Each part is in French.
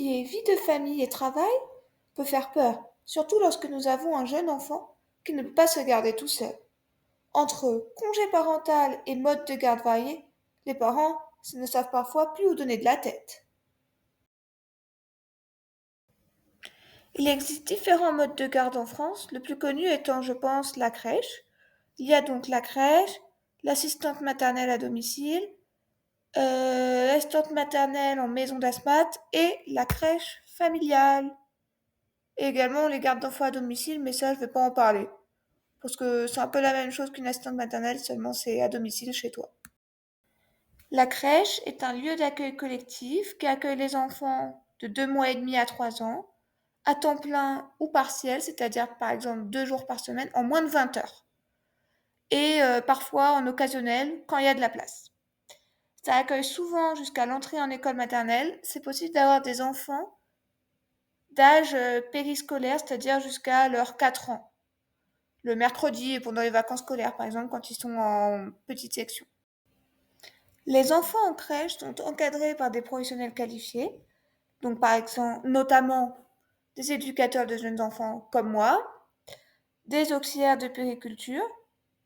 concilier vie de famille et travail peut faire peur, surtout lorsque nous avons un jeune enfant qui ne peut pas se garder tout seul. Entre congé parental et mode de garde variés, les parents ne savent parfois plus où donner de la tête. Il existe différents modes de garde en France, le plus connu étant, je pense, la crèche. Il y a donc la crèche, l'assistante maternelle à domicile, l'assistante maternelle en maison d'asthmate et la crèche familiale. Et également les gardes d'enfants à domicile, mais ça, je ne vais pas en parler. Parce que c'est un peu la même chose qu'une assistante maternelle, seulement c'est à domicile chez toi. La crèche est un lieu d'accueil collectif qui accueille les enfants de 2 mois et demi à 3 ans, à temps plein ou partiel, c'est-à-dire par exemple 2 jours par semaine, en moins de 20 heures. Et parfois en occasionnel, quand il y a de la place. Ça accueille souvent jusqu'à l'entrée en école maternelle. C'est possible d'avoir des enfants d'âge périscolaire, c'est-à-dire jusqu'à leurs 4 ans. Le mercredi et pendant les vacances scolaires, par exemple, quand ils sont en petite section. Les enfants en crèche sont encadrés par des professionnels qualifiés, donc par exemple, notamment des éducateurs de jeunes enfants comme moi, des auxiliaires de périculture.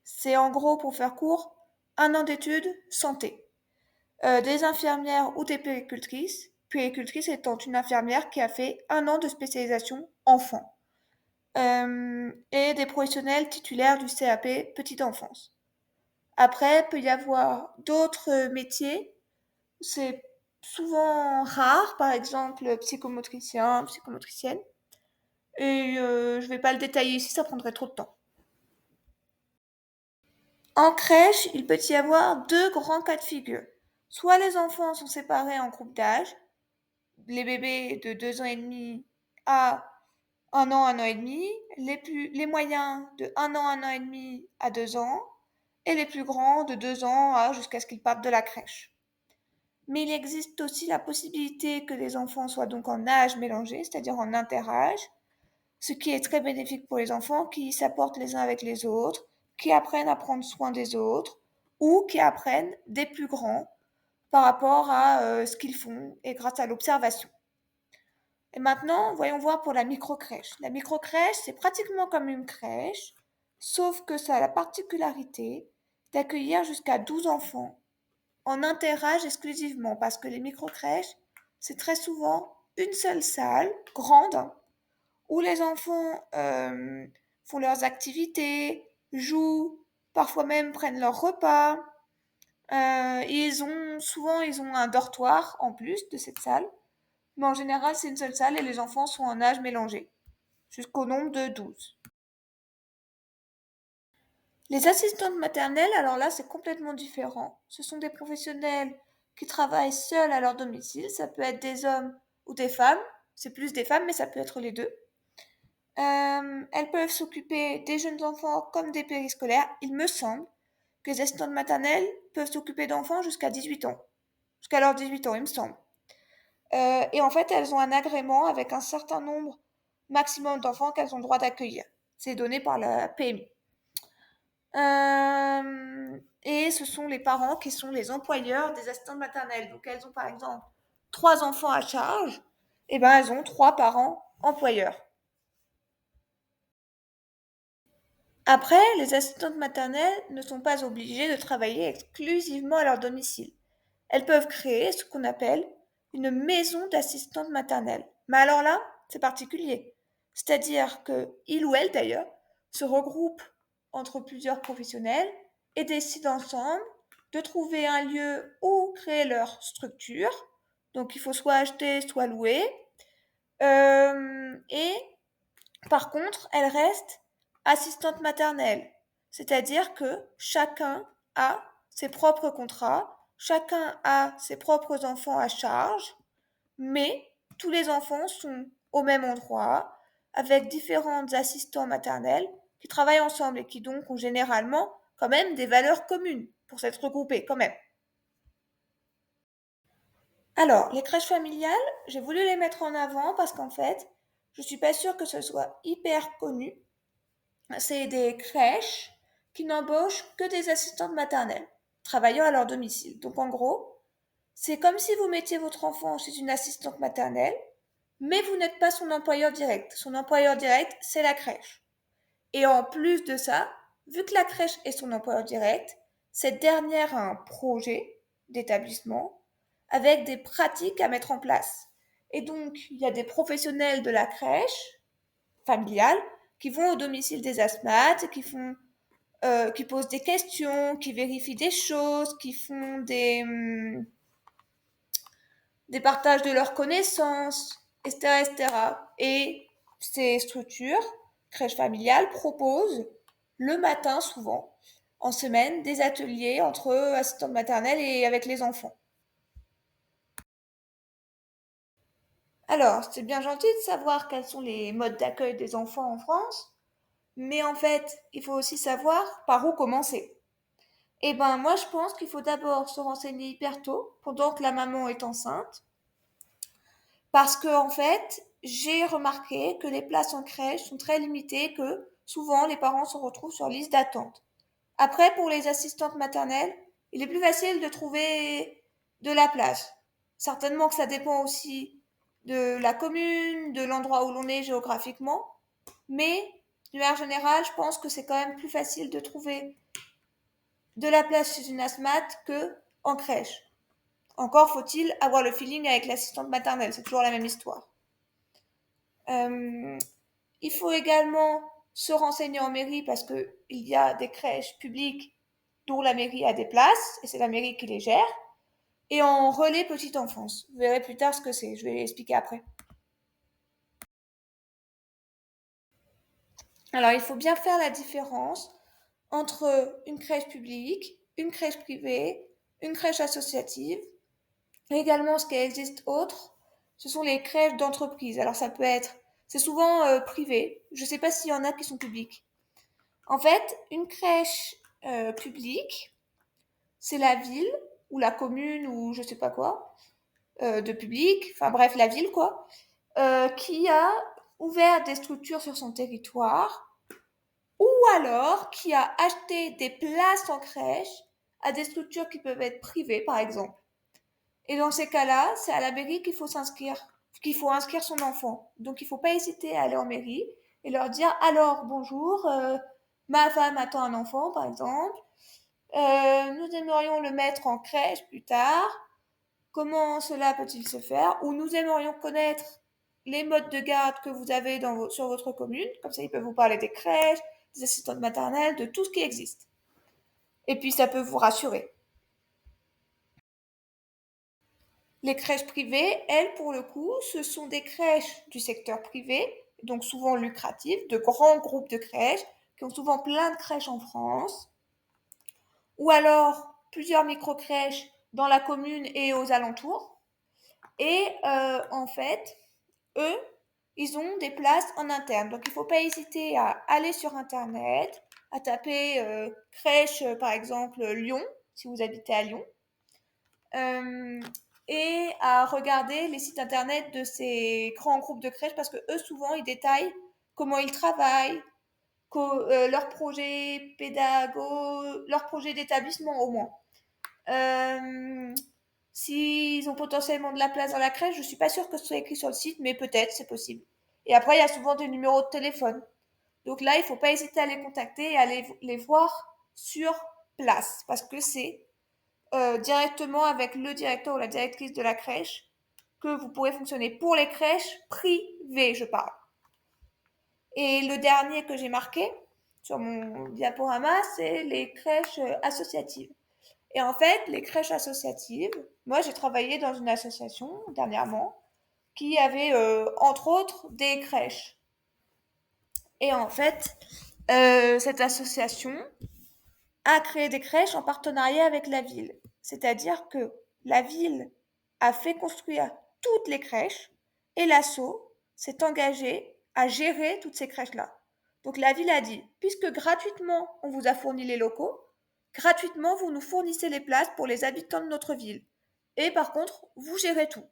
C'est en gros, pour faire court, 1 an d'études santé. Des infirmières ou des péricultrices, péricultrice étant une infirmière qui a fait 1 an de spécialisation enfant. Et des professionnels titulaires du CAP petite enfance. Après, il peut y avoir d'autres métiers. C'est souvent rare, par exemple psychomotricien, psychomotricienne. Et je ne vais pas le détailler ici, ça prendrait trop de temps. En crèche, il peut y avoir 2 grands cas de figure. Soit les enfants sont séparés en groupes d'âge, les bébés de 2 ans et demi à 1 an et demi, les moyens de 1 an et demi à 2 ans, et les plus grands de 2 ans à jusqu'à ce qu'ils partent de la crèche. Mais il existe aussi la possibilité que les enfants soient donc en âge mélangé, c'est-à-dire en interâge, ce qui est très bénéfique pour les enfants qui s'apportent les uns avec les autres, qui apprennent à prendre soin des autres ou qui apprennent des plus grands par rapport à ce qu'ils font et grâce à l'observation. Et maintenant, voyons voir pour la micro-crèche. La micro-crèche, c'est pratiquement comme une crèche, sauf que ça a la particularité d'accueillir jusqu'à 12 enfants en interagent exclusivement parce que les micro-crèches, c'est très souvent une seule salle, grande, où les enfants font leurs activités, jouent, parfois même prennent leur repas. Souvent, ils ont un dortoir en plus de cette salle, mais en général, c'est une seule salle et les enfants sont en âge mélangé, jusqu'au nombre de 12. Les assistantes maternelles, alors là, c'est complètement différent. Ce sont des professionnels qui travaillent seuls à leur domicile. Ça peut être des hommes ou des femmes. C'est plus des femmes, mais ça peut être les deux. Elles peuvent s'occuper des jeunes enfants comme des périscolaires. Il me semble que les assistantes maternelles peuvent s'occuper d'enfants jusqu'à 18 ans. Jusqu'à leurs 18 ans, il me semble. Et en fait, elles ont un agrément avec un certain nombre maximum d'enfants qu'elles ont le droit d'accueillir. C'est donné par la PMI. Et ce sont les parents qui sont les employeurs des assistantes maternelles. Donc elles ont par exemple 3 enfants à charge, et ben elles ont 3 parents employeurs. Après, les assistantes maternelles ne sont pas obligées de travailler exclusivement à leur domicile. Elles peuvent créer ce qu'on appelle une maison d'assistante maternelle. Mais alors là, c'est particulier. C'est-à-dire que il ou elle d'ailleurs se regroupent entre plusieurs professionnels et décident ensemble de trouver un lieu où créer leur structure. Donc il faut soit acheter, soit louer. Et par contre, elles restent assistantes maternelles. C'est-à-dire que chacun a ses propres contrats, chacun a ses propres enfants à charge, mais tous les enfants sont au même endroit, avec différentes assistants maternels qui travaillent ensemble et qui donc ont généralement quand même des valeurs communes pour s'être regroupés quand même. Alors, les crèches familiales, j'ai voulu les mettre en avant parce qu'en fait, je suis pas sûre que ce soit hyper connu. C'est des crèches qui n'embauchent que des assistantes maternelles, travaillant à leur domicile. Donc en gros, c'est comme si vous mettiez votre enfant chez une assistante maternelle, mais vous n'êtes pas son employeur direct. Son employeur direct, c'est la crèche. Et en plus de ça, vu que la crèche est son employeur direct, cette dernière a un projet d'établissement avec des pratiques à mettre en place. Et donc, il y a des professionnels de la crèche familiale qui vont au domicile des asthmates, qui posent des questions, qui vérifient des choses, qui font des partages de leurs connaissances, etc., etc. Et ces structures, crèches familiales, proposent le matin souvent, en semaine, des ateliers entre assistantes maternelles et avec les enfants. Alors, c'est bien gentil de savoir quels sont les modes d'accueil des enfants en France, mais en fait, il faut aussi savoir par où commencer. Eh ben, moi, je pense qu'il faut d'abord se renseigner hyper tôt, pendant que la maman est enceinte, parce que, en fait, j'ai remarqué que les places en crèche sont très limitées, que souvent les parents se retrouvent sur liste d'attente. Après, pour les assistantes maternelles, il est plus facile de trouver de la place. Certainement que ça dépend aussi de la commune, de l'endroit où l'on est géographiquement, mais de manière générale, je pense que c'est quand même plus facile de trouver de la place chez une asthmate que en crèche. Encore faut-il avoir le feeling avec l'assistante maternelle, c'est toujours la même histoire. Euh, il faut également se renseigner en mairie parce qu'il y a des crèches publiques dont la mairie a des places et c'est la mairie qui les gère. Et en relais petite enfance. Vous verrez plus tard ce que c'est, je vais l'expliquer après. Alors il faut bien faire la différence entre une crèche publique, une crèche privée, une crèche associative. Et également, ce qui existe autre, ce sont les crèches d'entreprise. Alors ça peut être, c'est souvent privé. Je ne sais pas s'il y en a qui sont publiques. En fait, une crèche publique, c'est la ville ou la commune ou je sais pas quoi de public, enfin bref la ville quoi, qui a ouvert des structures sur son territoire ou alors qui a acheté des places en crèche à des structures qui peuvent être privées par exemple. Et dans ces cas-là, c'est à la mairie qu'il faut inscrire son enfant. Donc il ne faut pas hésiter à aller en mairie et leur dire alors bonjour, ma femme attend un enfant par exemple, nous aimerions le mettre en crèche plus tard. Comment cela peut-il se faire? Ou nous aimerions connaître les modes de garde que vous avez sur votre commune. Comme ça, ils peuvent vous parler des crèches, des assistantes maternelles, de tout ce qui existe. Et puis, ça peut vous rassurer. Les crèches privées, elles, pour le coup, ce sont des crèches du secteur privé, donc souvent lucratives, de grands groupes de crèches, qui ont souvent plein de crèches en France, ou alors plusieurs micro-crèches dans la commune et aux alentours. Et en fait, eux, ils ont des places en interne. Donc, il ne faut pas hésiter à aller sur Internet, à taper crèche, par exemple, Lyon, si vous habitez à Lyon, euh, et à regarder les sites Internet de ces grands groupes de crèches parce que eux, souvent, ils détaillent comment ils travaillent, leurs projets pédago, leurs projets d'établissement au moins. Euh, S'ils ont potentiellement de la place dans la crèche, je suis pas sûre que ce soit écrit sur le site, mais peut-être, c'est possible. Et après, il y a souvent des numéros de téléphone. Donc là, il faut pas hésiter à les contacter et à les voir sur place, parce que c'est directement avec le directeur ou la directrice de la crèche que vous pourrez fonctionner. Pour les crèches privées, je parle. Et le dernier que j'ai marqué sur mon diaporama, c'est les crèches associatives. Et en fait, les crèches associatives, moi j'ai travaillé dans une association dernièrement qui avait entre autres des crèches. Et en fait, cette association a créé des crèches en partenariat avec la ville. C'est-à-dire que la ville a fait construire toutes les crèches et l'asso s'est engagé à gérer toutes ces crèches-là. Donc la ville a dit, puisque gratuitement on vous a fourni les locaux, gratuitement vous nous fournissez les places pour les habitants de notre ville. Et par contre, vous gérez tout.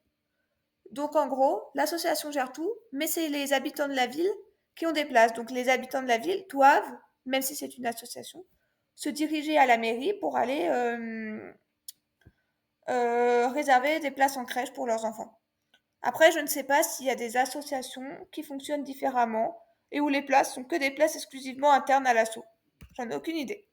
Donc en gros, l'association gère tout, mais c'est les habitants de la ville qui ont des places. Donc les habitants de la ville doivent, même si c'est une association, se diriger à la mairie pour aller réserver des places en crèche pour leurs enfants. Après, je ne sais pas s'il y a des associations qui fonctionnent différemment et où les places sont que des places exclusivement internes à l'asso. J'en ai aucune idée.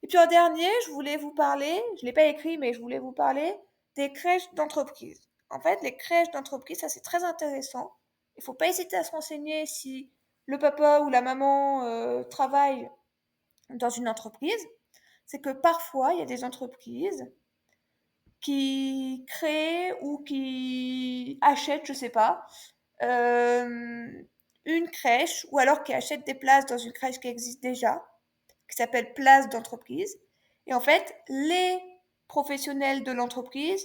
Et puis en dernier, je voulais vous parler, je ne l'ai pas écrit, mais je voulais vous parler des crèches d'entreprise. En fait, les crèches d'entreprise, ça c'est très intéressant. Il ne faut pas hésiter à se renseigner si le papa ou la maman travaille dans une entreprise. C'est que parfois, il y a des entreprises qui créent ou qui achètent, je sais pas, euh, une crèche ou alors qui achètent des places dans une crèche qui existe déjà, qui s'appelle place d'entreprise. Et en fait, les professionnels de l'entreprise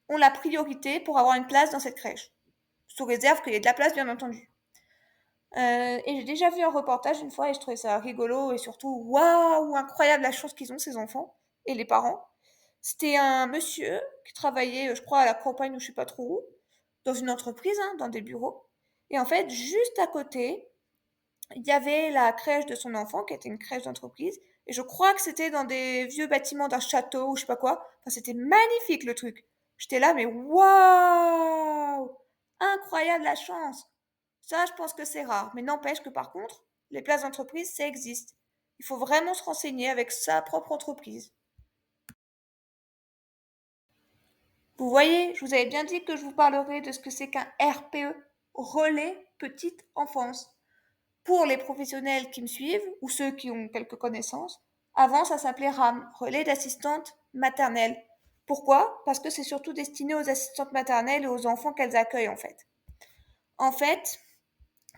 ont la priorité pour avoir une place dans cette crèche, sous réserve qu'il y ait de la place, bien entendu. Et j'ai déjà vu un reportage une fois et je trouvais ça rigolo et surtout, waouh, incroyable la chance qu'ils ont, ces enfants et les parents. C'était un monsieur qui travaillait, je crois, à la campagne ou je sais pas trop où, dans une entreprise, hein, dans des bureaux. Et en fait, juste à côté, il y avait la crèche de son enfant, qui était une crèche d'entreprise. Et je crois que c'était dans des vieux bâtiments d'un château ou je sais pas quoi. Enfin, c'était magnifique le truc. J'étais là, mais waouh! Incroyable la chance! Ça, je pense que c'est rare. Mais n'empêche que par contre, les places d'entreprise, ça existe. Il faut vraiment se renseigner avec sa propre entreprise. Vous voyez, je vous avais bien dit que je vous parlerai de ce que c'est qu'un RPE, relais petite enfance. Pour les professionnels qui me suivent ou ceux qui ont quelques connaissances, avant ça s'appelait RAM, relais d'assistante maternelle. Pourquoi? Parce que c'est surtout destiné aux assistantes maternelles et aux enfants qu'elles accueillent en fait. En fait,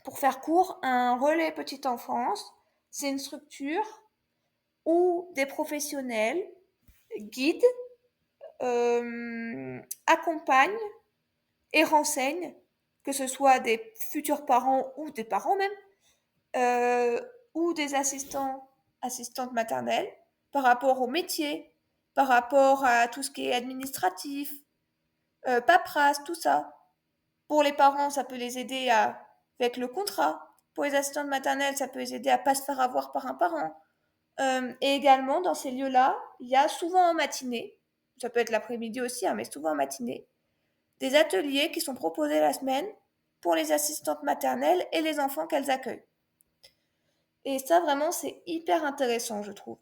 pour faire court, un relais petite enfance, c'est une structure où des professionnels guident, accompagnent et renseignent, que ce soit des futurs parents ou des parents même, euh, ou des assistantes maternelles, par rapport au métier, par rapport à tout ce qui est administratif, paperasse, tout ça. Pour les parents, ça peut les aider avec le contrat. Pour les assistantes maternelles, ça peut les aider à pas se faire avoir par un parent. Et également, dans ces lieux-là, il y a souvent en matinée, ça peut être l'après-midi aussi, hein, mais souvent en matinée, des ateliers qui sont proposés la semaine pour les assistantes maternelles et les enfants qu'elles accueillent. Et ça, vraiment, c'est hyper intéressant, je trouve.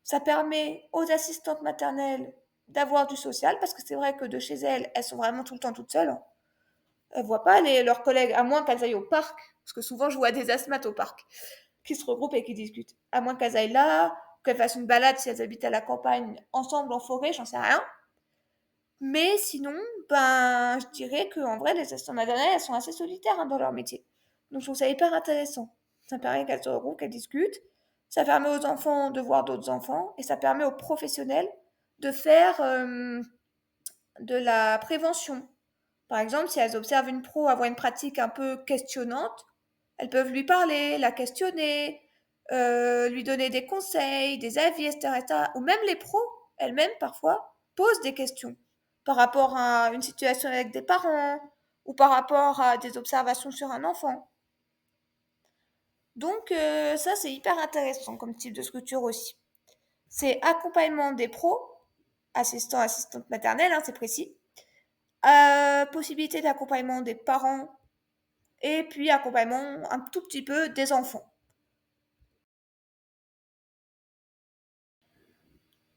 Ça permet aux assistantes maternelles d'avoir du social, parce que c'est vrai que de chez elles, elles sont vraiment tout le temps toutes seules. Elles ne voient pas leurs collègues, à moins qu'elles aillent au parc, parce que souvent je vois des asthmates au parc, qui se regroupent et qui discutent. À moins qu'elles aillent là, qu'elles fassent une balade si elles habitent à la campagne, ensemble en forêt, j'en sais rien. Mais sinon, ben, je dirais qu'en vrai, les assistantes maternelles, elles sont assez solitaires hein, dans leur métier. Donc je trouve ça hyper intéressant. Ça permet qu'elles se regroupent, qu'elles discutent. Ça permet aux enfants de voir d'autres enfants. Et ça permet aux professionnels de faire de la prévention. Par exemple, si elles observent une pro avoir une pratique un peu questionnante, elles peuvent lui parler, la questionner, lui donner des conseils, des avis, etc., etc. Ou même les pros elles-mêmes, parfois, posent des questions par rapport à une situation avec des parents ou par rapport à des observations sur un enfant. Donc ça, c'est hyper intéressant comme type de structure aussi. C'est accompagnement des pros, assistant, assistante maternelle, hein, c'est précis. Possibilité d'accompagnement des parents et puis accompagnement un tout petit peu des enfants.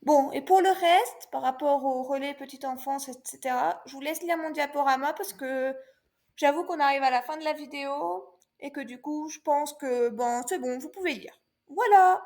Bon, et pour le reste, par rapport au relais petite enfance, etc., je vous laisse lire mon diaporama parce que j'avoue qu'on arrive à la fin de la vidéo et que du coup, je pense que bon, c'est bon, vous pouvez lire. Voilà!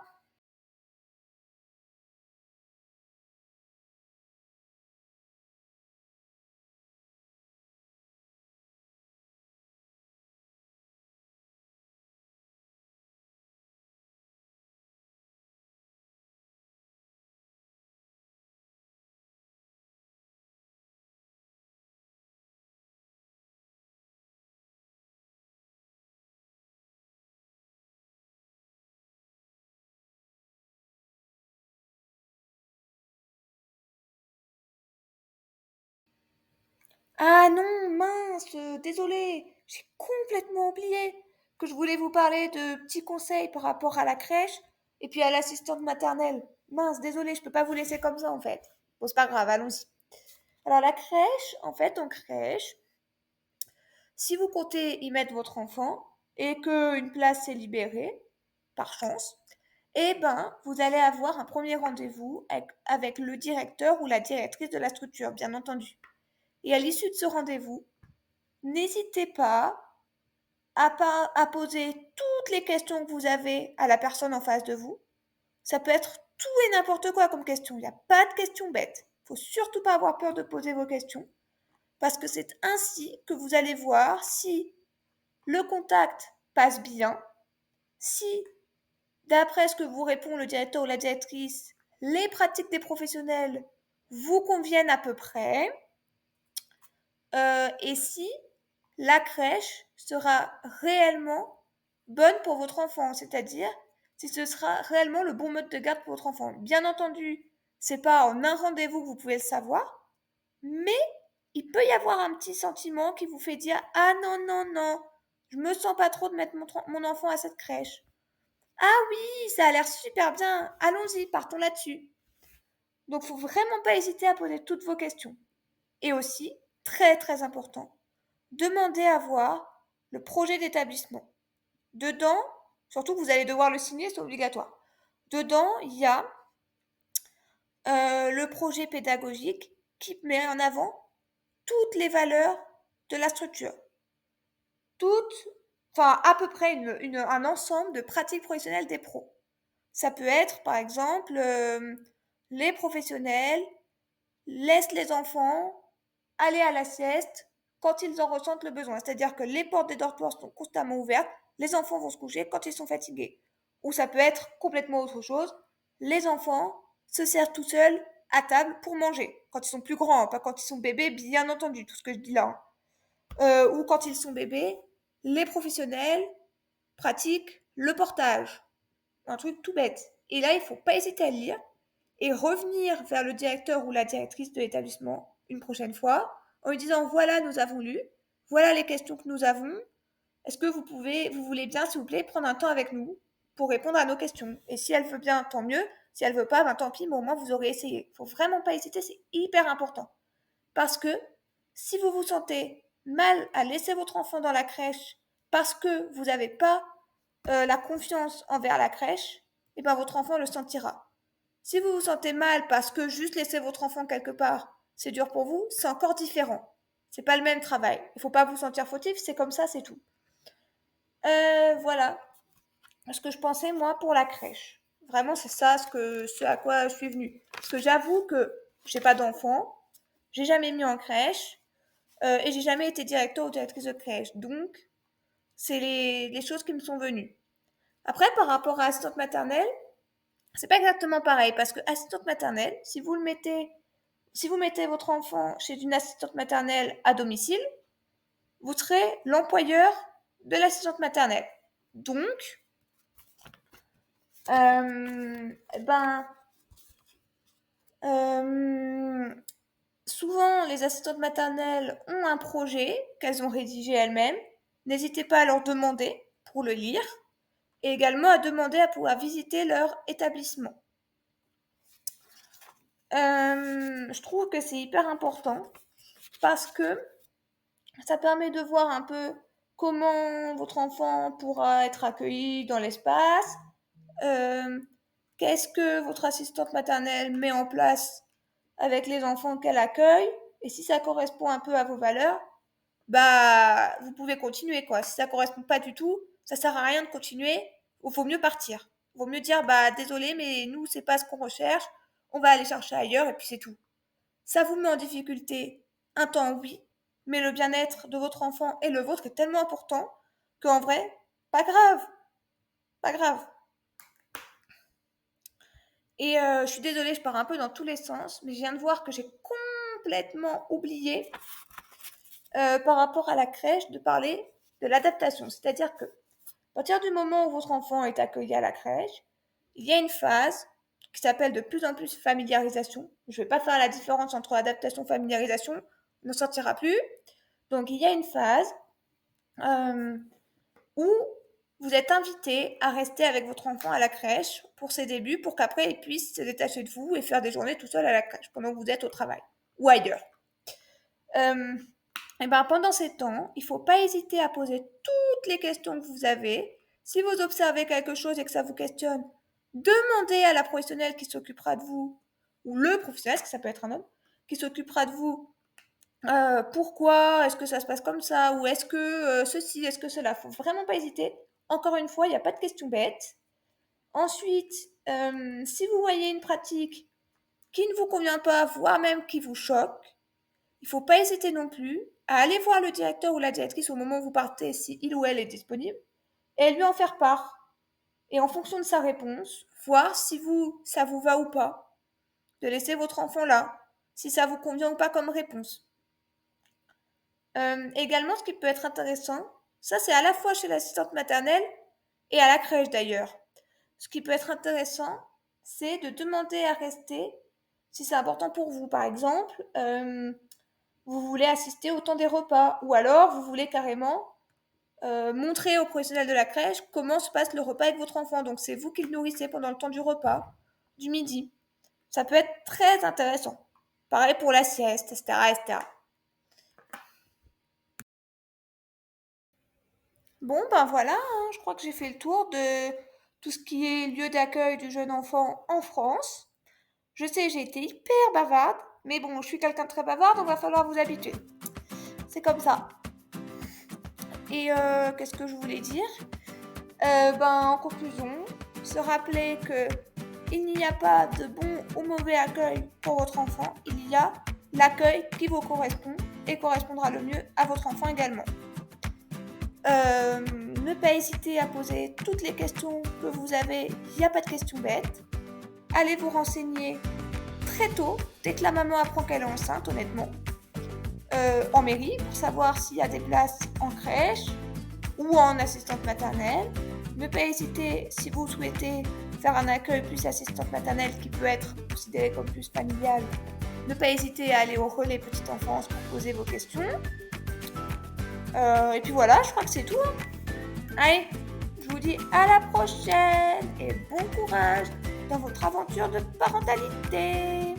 Ah non, mince, désolée, j'ai complètement oublié que je voulais vous parler de petits conseils par rapport à la crèche et puis à l'assistante maternelle. Mince, désolée, je peux pas vous laisser comme ça en fait. Bon, c'est pas grave, allons-y. Alors la crèche, en fait, en crèche, si vous comptez y mettre votre enfant et qu'une place s'est libérée, par chance, eh ben, vous allez avoir un premier rendez-vous avec le directeur ou la directrice de la structure, bien entendu. Et à l'issue de ce rendez-vous, n'hésitez pas à poser toutes les questions que vous avez à la personne en face de vous. Ça peut être tout et n'importe quoi comme question. Il n'y a pas de questions bêtes. Il ne faut surtout pas avoir peur de poser vos questions, parce que c'est ainsi que vous allez voir si le contact passe bien, si, d'après ce que vous répond le directeur ou la directrice, les pratiques des professionnels vous conviennent à peu près, et si la crèche sera réellement bonne pour votre enfant, c'est-à-dire si ce sera réellement le bon mode de garde pour votre enfant. Bien entendu, c'est pas en un rendez-vous que vous pouvez le savoir, mais il peut y avoir un petit sentiment qui vous fait dire ah non non non, je me sens pas trop de mettre mon enfant à cette crèche. Ah oui, ça a l'air super bien, allons-y, partons là-dessus. Donc faut vraiment pas hésiter à poser toutes vos questions. Et aussi, très très important, demandez à voir le projet d'établissement. Dedans, surtout que vous allez devoir le signer, c'est obligatoire. Dedans, il y a le projet pédagogique qui met en avant toutes les valeurs de la structure. À peu près un ensemble de pratiques professionnelles des pros. Ça peut être, par exemple, les professionnels laissent les enfants aller à la sieste quand ils en ressentent le besoin. C'est-à-dire que les portes des dortoirs sont constamment ouvertes, les enfants vont se coucher quand ils sont fatigués. Ou ça peut être complètement autre chose. Les enfants se servent tout seuls à table pour manger. Quand ils sont plus grands, pas quand ils sont bébés, bien entendu, tout ce que je dis là. Ou quand ils sont bébés, les professionnels pratiquent le portage. Un truc tout bête. Et là, il ne faut pas hésiter à le lire et revenir vers le directeur ou la directrice de l'établissement une prochaine fois en lui disant voilà, nous avons lu, voilà les questions que nous avons. Est-ce que vous voulez bien, s'il vous plaît, prendre un temps avec nous pour répondre à nos questions? Et si elle veut bien, tant mieux. Si elle veut pas, ben tant pis, mais au moins vous aurez essayé. Il faut vraiment pas hésiter, c'est hyper important. Parce que si vous vous sentez mal à laisser votre enfant dans la crèche parce que vous n'avez pas la confiance envers la crèche, et ben votre enfant le sentira. Si vous vous sentez mal parce que juste laisser votre enfant quelque part, c'est dur pour vous, c'est encore différent. C'est pas le même travail. Il faut pas vous sentir fautif, c'est comme ça, c'est tout. Voilà ce que je pensais moi pour la crèche. Vraiment, c'est ça ce à quoi je suis venue. Parce que j'avoue que j'ai pas d'enfant, j'ai jamais mis en crèche et j'ai jamais été directeur ou directrice de crèche. Donc, c'est les choses qui me sont venues. Après, par rapport à assistante maternelle, c'est pas exactement pareil parce que assistante maternelle, si vous mettez votre enfant chez une assistante maternelle à domicile, vous serez l'employeur de l'assistante maternelle. Donc, ben, euh, souvent les assistantes maternelles ont un projet qu'elles ont rédigé elles-mêmes. N'hésitez pas à leur demander pour le lire et également à demander à pouvoir visiter leur établissement. Je trouve que c'est hyper important parce que ça permet de voir un peu comment votre enfant pourra être accueilli dans l'espace, euh, qu'est-ce que votre assistante maternelle met en place avec les enfants qu'elle accueille, et si ça correspond un peu à vos valeurs, bah vous pouvez continuer quoi. Si ça correspond pas du tout, ça sert à rien de continuer, ou faut mieux partir. Vaut mieux dire bah désolé mais nous c'est pas ce qu'on recherche, on va aller chercher ailleurs et puis c'est tout. Ça vous met en difficulté un temps, oui, mais le bien-être de votre enfant et le vôtre est tellement important qu'en vrai, pas grave, pas grave. Et je suis désolée, je pars un peu dans tous les sens, mais je viens de voir que j'ai complètement oublié par rapport à la crèche de parler de l'adaptation. C'est-à-dire que à partir du moment où votre enfant est accueilli à la crèche, il y a une phase qui s'appelle de plus en plus familiarisation. Je ne vais pas faire la différence entre adaptation et familiarisation, on n'en sortira plus. Donc il y a une phase où vous êtes invité à rester avec votre enfant à la crèche pour ses débuts, pour qu'après il puisse se détacher de vous et faire des journées tout seul à la crèche pendant que vous êtes au travail ou ailleurs. Et ben, pendant ces temps, il ne faut pas hésiter à poser toutes les questions que vous avez. Si vous observez quelque chose et que ça vous questionne, demandez à la professionnelle qui s'occupera de vous, ou le professionnel, parce que ça peut être un homme, qui s'occupera de vous. Pourquoi est-ce que ça se passe comme ça? Ou est-ce que ceci, est-ce que cela? Faut vraiment pas hésiter. Encore une fois, il n'y a pas de questions bêtes. Ensuite, si vous voyez une pratique qui ne vous convient pas, voire même qui vous choque, il ne faut pas hésiter non plus à aller voir le directeur ou la directrice au moment où vous partez, si il ou elle est disponible, et lui en faire part. Et en fonction de sa réponse, voir si ça vous va ou pas, de laisser votre enfant là, si ça vous convient ou pas comme réponse. Également, ce qui peut être intéressant, ça c'est à la fois chez l'assistante maternelle et à la crèche d'ailleurs. Ce qui peut être intéressant, c'est de demander à rester si c'est important pour vous. Par exemple, vous voulez assister au temps des repas ou alors vous voulez carrément montrer aux professionnels de la crèche comment se passe le repas avec votre enfant. Donc c'est vous qui le nourrissez pendant le temps du repas, du midi. Ça peut être très intéressant. Pareil pour la sieste, etc., etc. Bon, ben voilà, hein, je crois que j'ai fait le tour de tout ce qui est lieu d'accueil du jeune enfant en France. Je sais, j'ai été hyper bavarde, mais bon, je suis quelqu'un de très bavard, donc va falloir vous habituer. C'est comme ça. Et qu'est-ce que je voulais dire? En conclusion, se rappeler que il n'y a pas de bon ou mauvais accueil pour votre enfant, il y a l'accueil qui vous correspond et correspondra le mieux à votre enfant également. Ne pas hésiter à poser toutes les questions que vous avez, il n'y a pas de questions bêtes. Allez vous renseigner très tôt, dès que la maman apprend qu'elle est enceinte, honnêtement, en mairie, pour savoir s'il y a des places en crèche ou en assistante maternelle. Ne pas hésiter, si vous souhaitez faire un accueil plus assistante maternelle qui peut être considéré comme plus familial, ne pas hésiter à aller au relais petite enfance pour poser vos questions. Et puis voilà, je crois que c'est tout. Allez, je vous dis à la prochaine et bon courage dans votre aventure de parentalité.